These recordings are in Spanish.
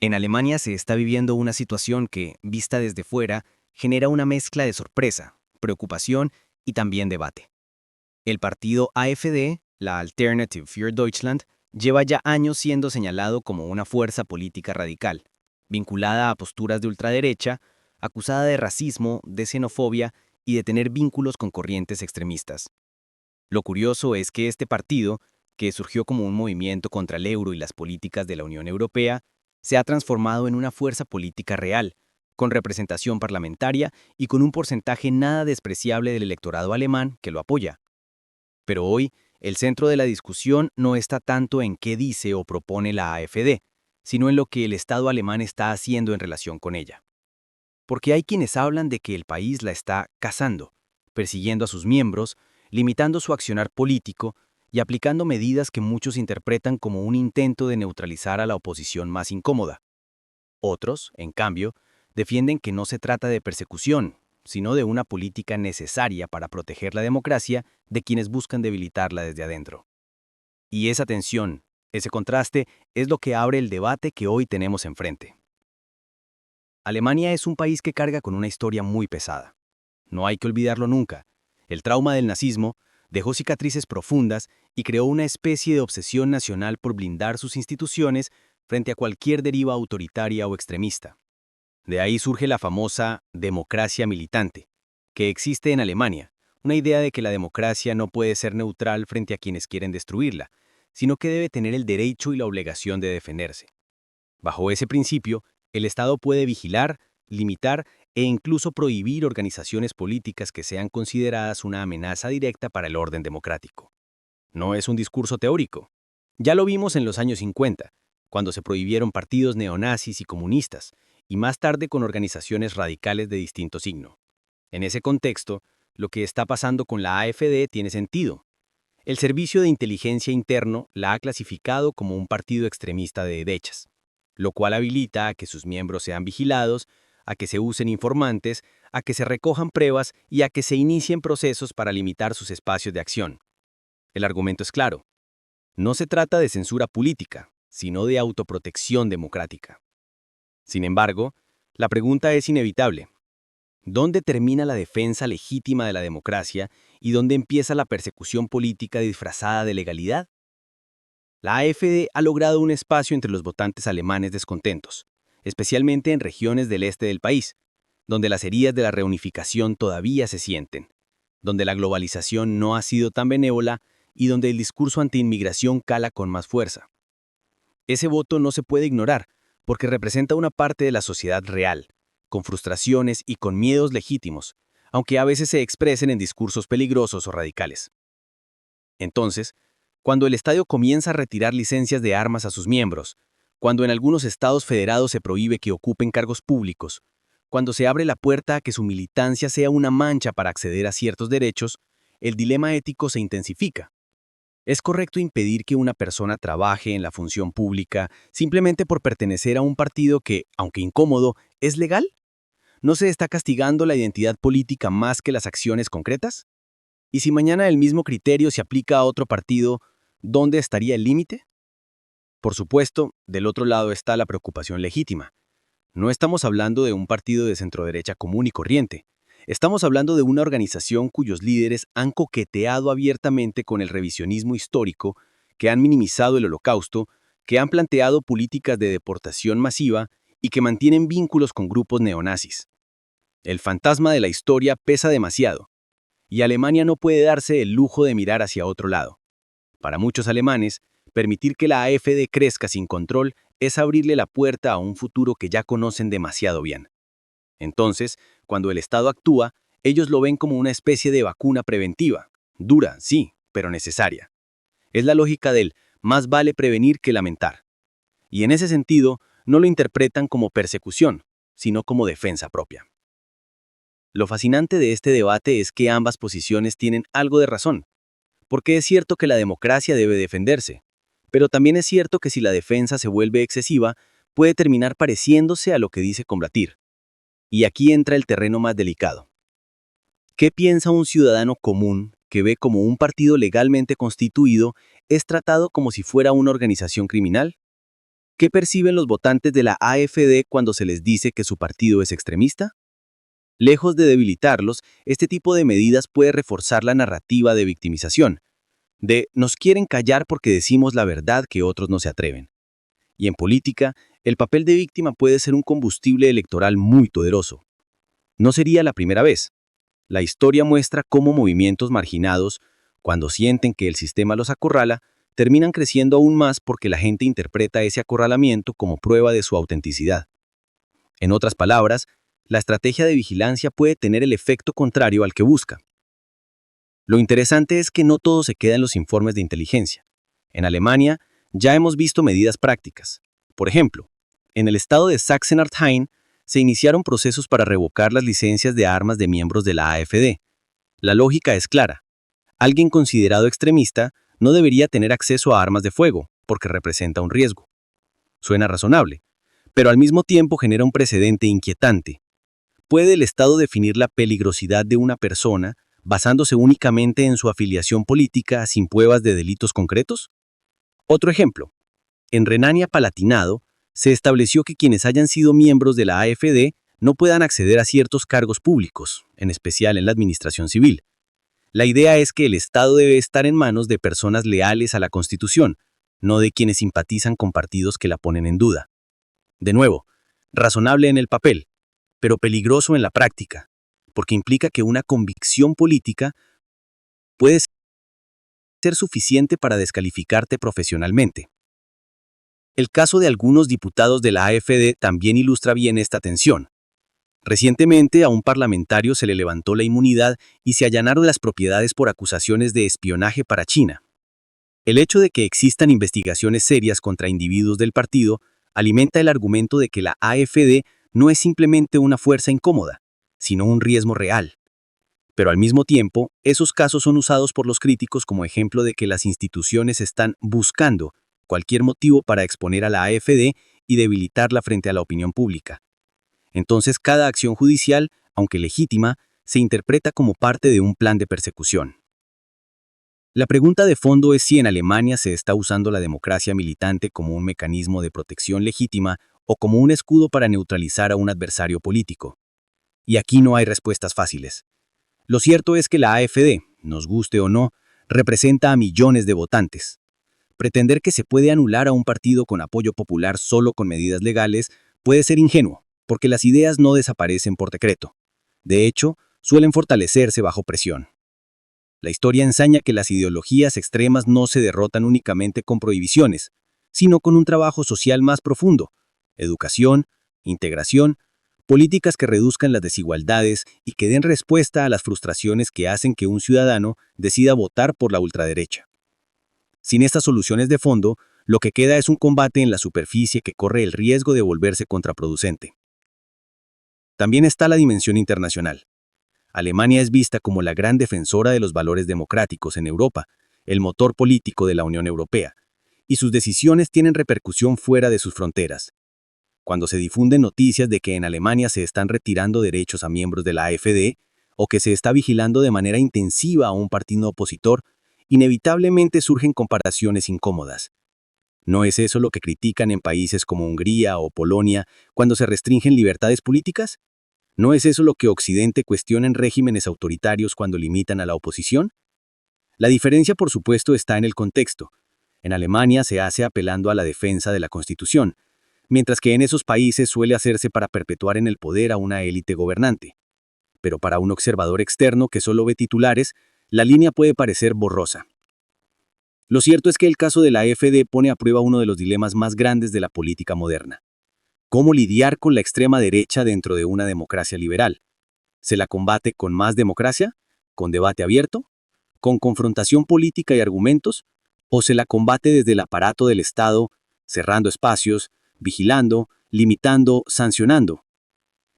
En Alemania se está viviendo una situación que, vista desde fuera, genera una mezcla de sorpresa, preocupación y también debate. El partido AfD, la Alternative für Deutschland, lleva ya años siendo señalado como una fuerza política radical, vinculada a posturas de ultraderecha, acusada de racismo, de xenofobia y de tener vínculos con corrientes extremistas. Lo curioso es que este partido, que surgió como un movimiento contra el euro y las políticas de la Unión Europea, se ha transformado en una fuerza política real, con representación parlamentaria y con un porcentaje nada despreciable del electorado alemán que lo apoya. Pero hoy, el centro de la discusión no está tanto en qué dice o propone la AfD, sino en lo que el Estado alemán está haciendo en relación con ella. Porque hay quienes hablan de que el país la está cazando, persiguiendo a sus miembros, limitando su accionar político y aplicando medidas que muchos interpretan como un intento de neutralizar a la oposición más incómoda. Otros, en cambio, defienden que no se trata de persecución, sino de una política necesaria para proteger la democracia de quienes buscan debilitarla desde adentro. Y esa tensión, ese contraste, es lo que abre el debate que hoy tenemos enfrente. Alemania es un país que carga con una historia muy pesada. No hay que olvidarlo nunca. El trauma del nazismo dejó cicatrices profundas y creó una especie de obsesión nacional por blindar sus instituciones frente a cualquier deriva autoritaria o extremista. De ahí surge la famosa democracia militante, que existe en Alemania, una idea de que la democracia no puede ser neutral frente a quienes quieren destruirla, sino que debe tener el derecho y la obligación de defenderse. Bajo ese principio, el Estado puede vigilar, limitar e incluso prohibir organizaciones políticas que sean consideradas una amenaza directa para el orden democrático. No es un discurso teórico. Ya lo vimos en los años 50, cuando se prohibieron partidos neonazis y comunistas, y más tarde con organizaciones radicales de distinto signo. En ese contexto, lo que está pasando con la AfD tiene sentido. El Servicio de Inteligencia Interno la ha clasificado como un partido extremista de derechas, lo cual habilita a que sus miembros sean vigilados, a que se usen informantes, a que se recojan pruebas y a que se inicien procesos para limitar sus espacios de acción. El argumento es claro. No se trata de censura política, sino de autoprotección democrática. Sin embargo, la pregunta es inevitable. ¿Dónde termina la defensa legítima de la democracia y dónde empieza la persecución política disfrazada de legalidad? La AfD ha logrado un espacio entre los votantes alemanes descontentos, especialmente en regiones del este del país, donde las heridas de la reunificación todavía se sienten, donde la globalización no ha sido tan benévola y donde el discurso antiinmigración cala con más fuerza. Ese voto no se puede ignorar, porque representa una parte de la sociedad real, con frustraciones y con miedos legítimos, aunque a veces se expresen en discursos peligrosos o radicales. Entonces, cuando el Estado comienza a retirar licencias de armas a sus miembros, cuando en algunos estados federados se prohíbe que ocupen cargos públicos, cuando se abre la puerta a que su militancia sea una mancha para acceder a ciertos derechos, el dilema ético se intensifica. ¿Es correcto impedir que una persona trabaje en la función pública simplemente por pertenecer a un partido que, aunque incómodo, es legal? ¿No se está castigando la identidad política más que las acciones concretas? Y si mañana el mismo criterio se aplica a otro partido, ¿dónde estaría el límite? Por supuesto, del otro lado está la preocupación legítima. No estamos hablando de un partido de centroderecha común y corriente. Estamos hablando de una organización cuyos líderes han coqueteado abiertamente con el revisionismo histórico, que han minimizado el Holocausto, que han planteado políticas de deportación masiva y que mantienen vínculos con grupos neonazis. El fantasma de la historia pesa demasiado, y Alemania no puede darse el lujo de mirar hacia otro lado. Para muchos alemanes, permitir que la AfD crezca sin control es abrirle la puerta a un futuro que ya conocen demasiado bien. Entonces, cuando el Estado actúa, ellos lo ven como una especie de vacuna preventiva. Dura, sí, pero necesaria. Es la lógica del más vale prevenir que lamentar. Y en ese sentido, no lo interpretan como persecución, sino como defensa propia. Lo fascinante de este debate es que ambas posiciones tienen algo de razón, porque es cierto que la democracia debe defenderse, pero también es cierto que si la defensa se vuelve excesiva, puede terminar pareciéndose a lo que dice combatir. Y aquí entra el terreno más delicado. ¿Qué piensa un ciudadano común que ve como un partido legalmente constituido es tratado como si fuera una organización criminal? ¿Qué perciben los votantes de la AfD cuando se les dice que su partido es extremista? Lejos de debilitarlos, este tipo de medidas puede reforzar la narrativa de victimización, de nos quieren callar porque decimos la verdad que otros no se atreven. Y en política, el papel de víctima puede ser un combustible electoral muy poderoso. No sería la primera vez. La historia muestra cómo movimientos marginados, cuando sienten que el sistema los acorrala, terminan creciendo aún más porque la gente interpreta ese acorralamiento como prueba de su autenticidad. En otras palabras, la estrategia de vigilancia puede tener el efecto contrario al que busca. Lo interesante es que no todo se queda en los informes de inteligencia. En Alemania, ya hemos visto medidas prácticas. Por ejemplo, en el estado de Sachsen-Anhalt se iniciaron procesos para revocar las licencias de armas de miembros de la AfD. La lógica es clara. Alguien considerado extremista no debería tener acceso a armas de fuego, porque representa un riesgo. Suena razonable, pero al mismo tiempo genera un precedente inquietante. ¿Puede el Estado definir la peligrosidad de una persona basándose únicamente en su afiliación política sin pruebas de delitos concretos? Otro ejemplo. En Renania-Palatinado, se estableció que quienes hayan sido miembros de la AfD no puedan acceder a ciertos cargos públicos, en especial en la administración civil. La idea es que el Estado debe estar en manos de personas leales a la Constitución, no de quienes simpatizan con partidos que la ponen en duda. De nuevo, razonable en el papel, pero peligroso en la práctica, porque implica que una convicción política puede ser suficiente para descalificarte profesionalmente. El caso de algunos diputados de la AfD también ilustra bien esta tensión. Recientemente a un parlamentario se le levantó la inmunidad y se allanaron las propiedades por acusaciones de espionaje para China. El hecho de que existan investigaciones serias contra individuos del partido alimenta el argumento de que la AfD no es simplemente una fuerza incómoda, sino un riesgo real. Pero al mismo tiempo, esos casos son usados por los críticos como ejemplo de que las instituciones están buscando cualquier motivo para exponer a la AfD y debilitarla frente a la opinión pública. Entonces, cada acción judicial, aunque legítima, se interpreta como parte de un plan de persecución. La pregunta de fondo es si en Alemania se está usando la democracia militante como un mecanismo de protección legítima o como un escudo para neutralizar a un adversario político. Y aquí no hay respuestas fáciles. Lo cierto es que la AfD, nos guste o no, representa a millones de votantes. Pretender que se puede anular a un partido con apoyo popular solo con medidas legales puede ser ingenuo, porque las ideas no desaparecen por decreto. De hecho, suelen fortalecerse bajo presión. La historia enseña que las ideologías extremas no se derrotan únicamente con prohibiciones, sino con un trabajo social más profundo, educación, integración, políticas que reduzcan las desigualdades y que den respuesta a las frustraciones que hacen que un ciudadano decida votar por la ultraderecha. Sin estas soluciones de fondo, lo que queda es un combate en la superficie que corre el riesgo de volverse contraproducente. También está la dimensión internacional. Alemania es vista como la gran defensora de los valores democráticos en Europa, el motor político de la Unión Europea, y sus decisiones tienen repercusión fuera de sus fronteras. Cuando se difunden noticias de que en Alemania se están retirando derechos a miembros de la AfD, o que se está vigilando de manera intensiva a un partido opositor, inevitablemente surgen comparaciones incómodas. ¿No es eso lo que critican en países como Hungría o Polonia cuando se restringen libertades políticas? ¿No es eso lo que Occidente cuestiona en regímenes autoritarios cuando limitan a la oposición? La diferencia, por supuesto, está en el contexto. En Alemania se hace apelando a la defensa de la Constitución, mientras que en esos países suele hacerse para perpetuar en el poder a una élite gobernante. Pero para un observador externo que solo ve titulares, la línea puede parecer borrosa. Lo cierto es que el caso de la AfD pone a prueba uno de los dilemas más grandes de la política moderna. ¿Cómo lidiar con la extrema derecha dentro de una democracia liberal? ¿Se la combate con más democracia? ¿Con debate abierto? ¿Con confrontación política y argumentos? ¿O se la combate desde el aparato del Estado, cerrando espacios, vigilando, limitando, sancionando?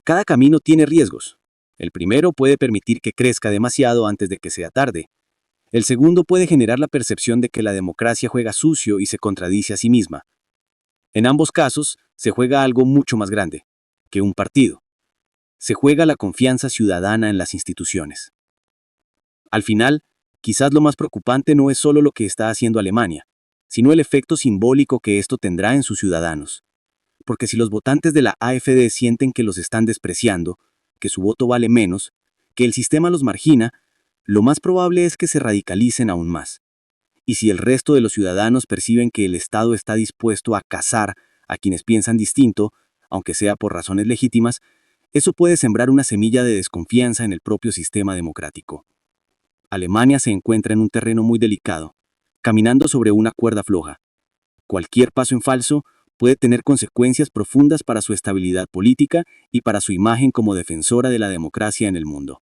Cada camino tiene riesgos. El primero puede permitir que crezca demasiado antes de que sea tarde. El segundo puede generar la percepción de que la democracia juega sucio y se contradice a sí misma. En ambos casos, se juega algo mucho más grande que un partido. Se juega la confianza ciudadana en las instituciones. Al final, quizás lo más preocupante no es solo lo que está haciendo Alemania, sino el efecto simbólico que esto tendrá en sus ciudadanos. Porque si los votantes de la AfD sienten que los están despreciando, que su voto vale menos, que el sistema los margina, lo más probable es que se radicalicen aún más. Y si el resto de los ciudadanos perciben que el Estado está dispuesto a cazar a quienes piensan distinto, aunque sea por razones legítimas, eso puede sembrar una semilla de desconfianza en el propio sistema democrático. Alemania se encuentra en un terreno muy delicado, caminando sobre una cuerda floja. Cualquier paso en falso puede tener consecuencias profundas para su estabilidad política y para su imagen como defensora de la democracia en el mundo.